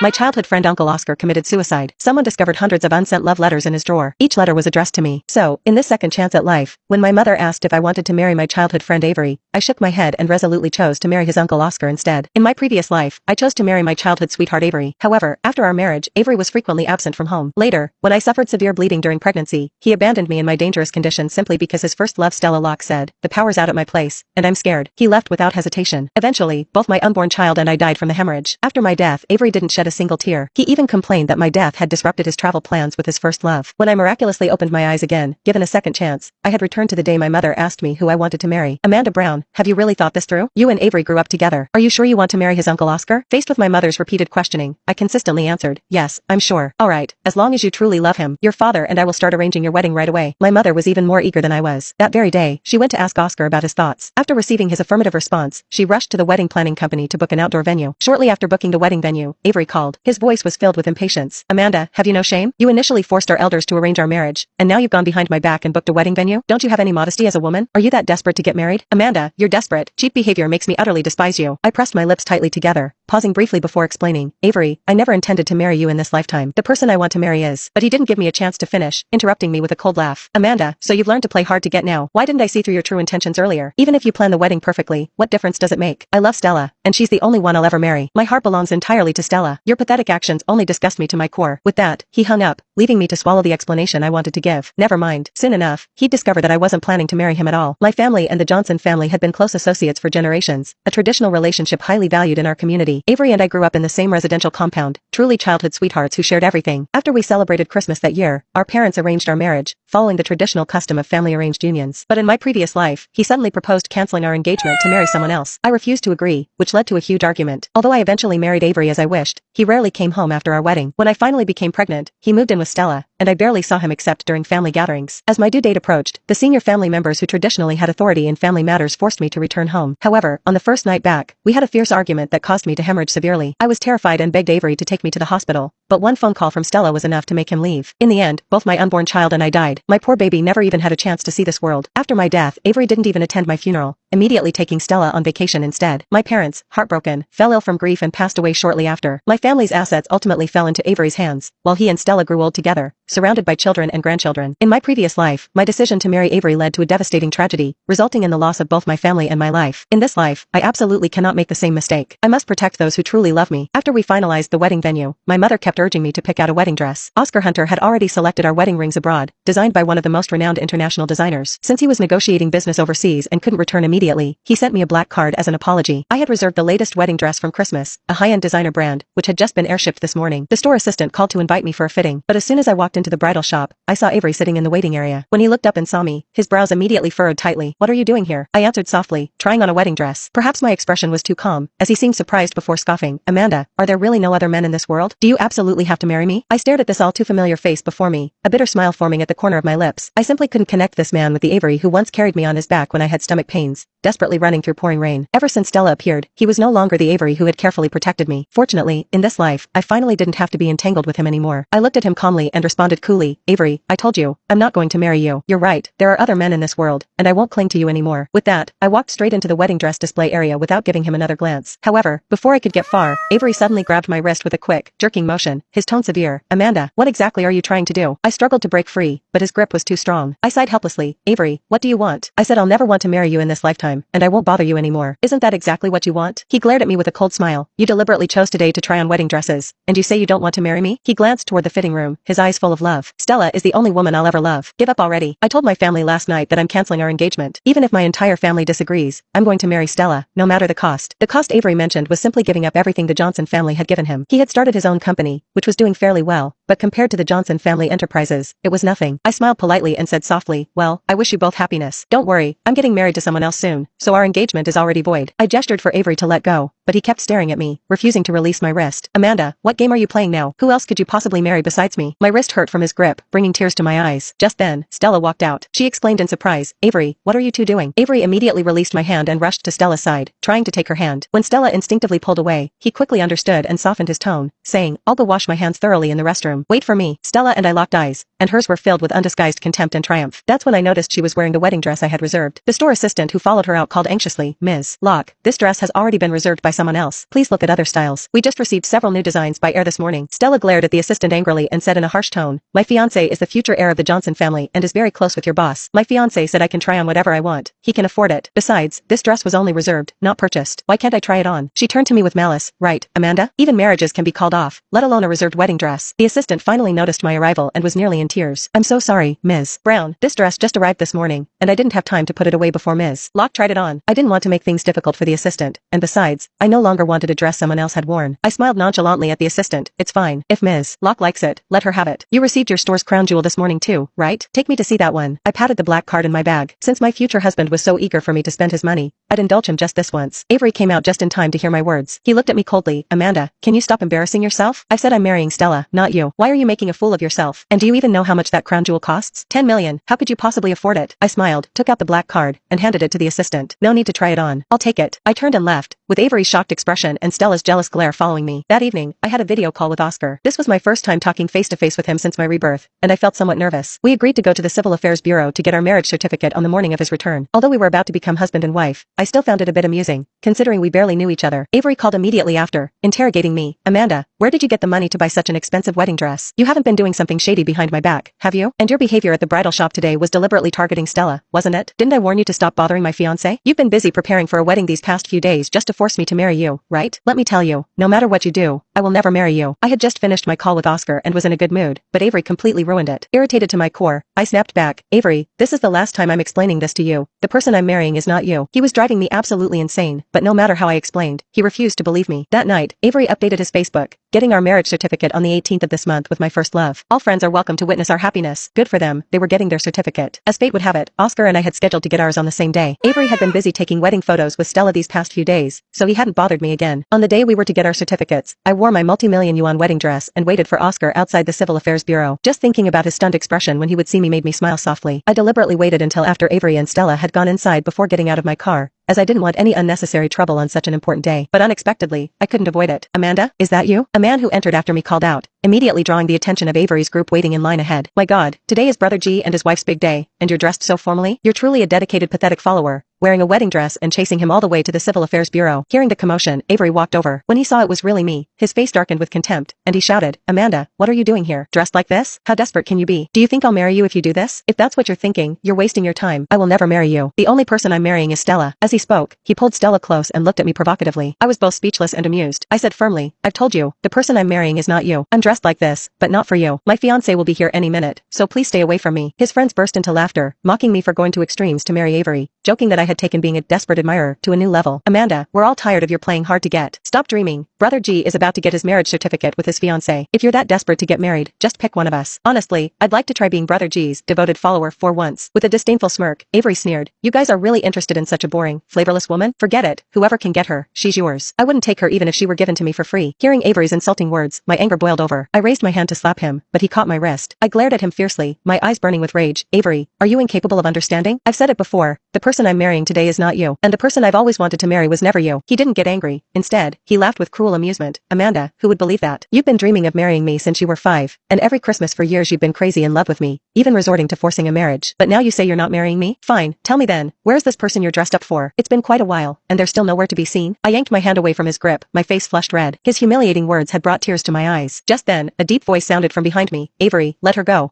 My childhood friend Uncle Oscar committed suicide. Someone discovered hundreds of unsent love letters in his drawer. Each letter was addressed to me. So, in this second chance at life, when my mother asked if I wanted to marry my childhood friend Avery, I shook my head and resolutely chose to marry his Uncle Oscar instead. In my previous life, I chose to marry my childhood sweetheart Avery. However, after our marriage, Avery was frequently absent from home. Later, when I suffered severe bleeding during pregnancy, he abandoned me in my dangerous condition simply because his first love Stella Locke said, "The power's out at my place, and I'm scared." He left without hesitation. Eventually, both my unborn child and I died from the hemorrhage. After my death, Avery didn't shed a single tear. He even complained that my death had disrupted his travel plans with his first love. When I miraculously opened my eyes again, given a second chance, I had returned to the day my mother asked me who I wanted to marry. "Amanda Brown, have you really thought this through? You and Avery grew up together. Are you sure you want to marry his Uncle Oscar?" Faced with my mother's repeated questioning, I consistently answered, "Yes, I'm sure." "Alright, as long as you truly love him, your father and I will start arranging your wedding right away." My mother was even more eager than I was. That very day, she went to ask Oscar about his thoughts. After receiving his affirmative response, she rushed to the wedding planning company to book an outdoor venue. Shortly after booking the wedding venue, Avery called. His voice was filled with impatience. "Amanda, have you no shame? You initially forced our elders to arrange our marriage, and now you've gone behind my back and booked a wedding venue? Don't you have any modesty as a woman? Are you that desperate to get married? Amanda, you're desperate. Cheap behavior makes me utterly despise you." I pressed my lips tightly together, pausing briefly before explaining, "Avery, I never intended to marry you in this lifetime. The person I want to marry is." But he didn't give me a chance to finish, interrupting me with a cold laugh. "Amanda, so you've learned to play hard to get now. Why didn't I see through your true intentions earlier? Even if you plan the wedding perfectly, what difference does it make? I love Stella, and she's the only one I'll ever marry. My heart belongs entirely to Stella. Your pathetic actions only disgust me to my core." With that, he hung up, leaving me to swallow the explanation I wanted to give. Never mind. Soon enough, he'd discover that I wasn't planning to marry him at all. My family and the Johnson family had been close associates for generations, a traditional relationship highly valued in our community. Avery and I grew up in the same residential compound, truly childhood sweethearts who shared everything. After we celebrated Christmas that year, our parents arranged our marriage, following the traditional custom of family-arranged unions. But in my previous life, he suddenly proposed canceling our engagement to marry someone else. I refused to agree, which led to a huge argument. Although I eventually married Avery as I wished, he rarely came home after our wedding. When I finally became pregnant, he moved in with Stella, and I barely saw him except during family gatherings. As my due date approached, the senior family members who traditionally had authority in family matters forced me to return home. However, on the first night back, we had a fierce argument that caused me to hemorrhage severely. I was terrified and begged Avery to take me to the hospital, but one phone call from Stella was enough to make him leave. In the end, both my unborn child and I died. My poor baby never even had a chance to see this world. After my death, Avery didn't even attend my funeral, immediately taking Stella on vacation instead. My parents, heartbroken, fell ill from grief and passed away shortly after. My family's assets ultimately fell into Avery's hands, while he and Stella grew old together, surrounded by children and grandchildren. In my previous life, my decision to marry Avery led to a devastating tragedy, resulting in the loss of both my family and my life. In this life, I absolutely cannot make the same mistake. I must protect those who truly love me. After we finalized the wedding venue, my mother kept urging me to pick out a wedding dress. Oscar Hunter had already selected our wedding rings abroad, designed by one of the most renowned international designers. Since he was negotiating business overseas and couldn't return immediately, he sent me a black card as an apology. I had reserved the latest wedding dress from Christmas, a high-end designer brand, which had just been airshipped this morning. The store assistant called to invite me for a fitting, but as soon as I walked into the bridal shop, I saw Avery sitting in the waiting area. When he looked up and saw me, his brows immediately furrowed tightly. "What are you doing here?" I answered softly, trying on a wedding dress. Perhaps my expression was too calm, as he seemed surprised before scoffing. "Amanda, are there really no other men in this world? Do you absolutely have to marry me?" I stared at this all too familiar face before me, a bitter smile forming at the corner of my lips. I simply couldn't connect this man with the Avery who once carried me on his back when I had stomach pains, desperately running through pouring rain. Ever since Stella appeared, he was no longer the Avery who had carefully protected me. Fortunately, in this life, I finally didn't have to be entangled with him anymore. I looked at him calmly and responded coolly, "Avery, I told you, I'm not going to marry you. You're right, there are other men in this world, and I won't cling to you anymore." With that, I walked straight into the wedding dress display area without giving him another glance. However, before I could get far, Avery suddenly grabbed my wrist with a quick, jerking motion, his tone severe. "Amanda, what exactly are you trying to do?" I struggled to break free, but his grip was too strong. I sighed helplessly. "Avery, what do you want?" I said, "I'll never want to marry you in this lifetime, and I won't bother you anymore." "Isn't that exactly what you want?" He glared at me with a cold smile. "You deliberately chose today to try on wedding dresses, and you say you don't want to marry me?" He glanced toward the fitting room, his eyes full of love. "Stella is the only woman I'll ever love. Give up already. I told my family last night that I'm canceling our engagement. Even if my entire family disagrees, I'm going to marry Stella, no matter the cost." The cost Avery mentioned was simply giving up everything the Johnson family had given him. He had started his own company, which was doing fairly well, but compared to the Johnson family enterprises, it was nothing. I smiled politely and said softly, "Well, I wish you both happiness. Don't worry, I'm getting married to someone else soon, so our engagement is already void." I gestured for Avery to let go, but he kept staring at me, refusing to release my wrist. "Amanda, what game are you playing now? Who else could you possibly marry besides me?" My wrist hurt from his grip, bringing tears to my eyes. Just then, Stella walked out. She exclaimed in surprise, "Avery, what are you two doing?" Avery immediately released my hand and rushed to Stella's side, trying to take her hand. When Stella instinctively pulled away, he quickly understood and softened his tone, saying, "I'll go wash my hands thoroughly in the restroom. Wait for me." Stella and I locked eyes, and hers were filled with undisguised contempt and triumph. That's when I noticed she was wearing the wedding dress I had reserved. The store assistant who followed her out called anxiously, "Ms. Locke, this dress has already been reserved by by someone else. Please look at other styles. We just received several new designs by Air this morning. Stella glared at the assistant angrily and said in a harsh tone, my fiancé is the future heir of the Johnson family and is very close with your boss. My fiancé said I can try on whatever I want. He can afford it. Besides, this dress was only reserved, not purchased. Why can't I try it on? She turned to me with malice. Right, Amanda? Even marriages can be called off, let alone a reserved wedding dress. The assistant finally noticed my arrival and was nearly in tears. I'm so sorry, Ms. Brown. This dress just arrived this morning, and I didn't have time to put it away before Ms. Locke tried it on. I didn't want to make things difficult for the assistant, and besides, I no longer wanted a dress someone else had worn. I smiled nonchalantly at the assistant. It's fine. If Ms. Locke likes it, let her have it. You received your store's crown jewel this morning too, right? Take me to see that one. I patted the black card in my bag. Since my future husband was so eager for me to spend his money, I'd indulge him just this once. Avery came out just in time to hear my words. He looked at me coldly. Amanda, can you stop embarrassing yourself? I said I'm marrying Stella, not you. Why are you making a fool of yourself? And do you even know how much that crown jewel costs? 10 million. How could you possibly afford it? I smiled, took out the black card, and handed it to the assistant. No need to try it on. I'll take it. I turned and left, with Avery's shocked expression and Stella's jealous glare following me. That evening, I had a video call with Oscar. This was my first time talking face-to-face with him since my rebirth, and I felt somewhat nervous. We agreed to go to the Civil Affairs Bureau to get our marriage certificate on the morning of his return. Although we were about to become husband and wife, I still found it a bit amusing, considering we barely knew each other. Avery called immediately after, interrogating me. Amanda, where did you get the money to buy such an expensive wedding dress? You haven't been doing something shady behind my back, have you? And your behavior at the bridal shop today was deliberately targeting Stella, wasn't it? Didn't I warn you to stop bothering my fiancé? You've been busy preparing for a wedding these past few days just to force me to marry you, right? Let me tell you, no matter what you do, I will never marry you. I had just finished my call with Oscar and was in a good mood, but Avery completely ruined it. Irritated to my core, I snapped back. Avery, this is the last time I'm explaining this to you. The person I'm marrying is not you. He was driving me absolutely insane, but no matter how I explained, he refused to believe me. That night, Avery updated his Facebook, getting our marriage certificate on the 18th of this month with my first love. All friends are welcome to witness our happiness. Good for them, they were getting their certificate. As fate would have it, Oscar and I had scheduled to get ours on the same day. Avery had been busy taking wedding photos with Stella these past few days, so he hadn't bothered me again. On the day we were to get our certificates, I wore my multi-million yuan wedding dress and waited for Oscar outside the Civil Affairs Bureau. Just thinking about his stunned expression when he would see me made me smile softly. I deliberately waited until after Avery and Stella had gone inside before getting out of my car, as I didn't want any unnecessary trouble on such an important day. But unexpectedly, I couldn't avoid it. Amanda, is that you? A man who entered after me called out, immediately drawing the attention of Avery's group waiting in line ahead. My God, today is Brother G and his wife's big day, and you're dressed so formally? You're truly a dedicated pathetic follower, wearing a wedding dress and chasing him all the way to the Civil Affairs Bureau. Hearing the commotion, Avery walked over. When he saw it was really me, his face darkened with contempt, and he shouted, Amanda, what are you doing here? Dressed like this? How desperate can you be? Do you think I'll marry you if you do this? If that's what you're thinking, you're wasting your time. I will never marry you. The only person I'm marrying is Stella. As he spoke, he pulled Stella close and looked at me provocatively. I was both speechless and amused. I said firmly, I've told you, the person I'm marrying is not you. I'm dressed like this, but not for you. My fiancé will be here any minute, so please stay away from me. His friends burst into laughter, mocking me for going to extremes to marry Avery, joking that I had taken being a desperate admirer to a new level. Amanda, we're all tired of your playing hard to get. Stop dreaming. Brother G is about to get his marriage certificate with his fiancé. If you're that desperate to get married, just pick one of us. Honestly, I'd like to try being Brother G's devoted follower for once. With a disdainful smirk, Avery sneered, you guys are really interested in such a boring, flavorless woman? Forget it. Whoever can get her, she's yours. I wouldn't take her even if she were given to me for free. Hearing Avery's insulting words, my anger boiled over. I raised my hand to slap him, but he caught my wrist. I glared at him fiercely, my eyes burning with rage. Avery, are you incapable of understanding? I've said it before, the person I'm marrying today is not you, and the person I've always wanted to marry was never you. He didn't get angry. Instead, he laughed with cruel amusement. Amanda, who would believe that? You've been dreaming of marrying me since you were 5, and every Christmas for years you've been crazy in love with me, even resorting to forcing a marriage. But now you say you're not marrying me? Fine, tell me then, where's this person you're dressed up for? It's been quite a while, and they're still nowhere to be seen. I yanked my hand away from his grip, my face flushed red. His humiliating words had brought tears to my eyes. Just then, a deep voice sounded from behind me. Avery, let her go.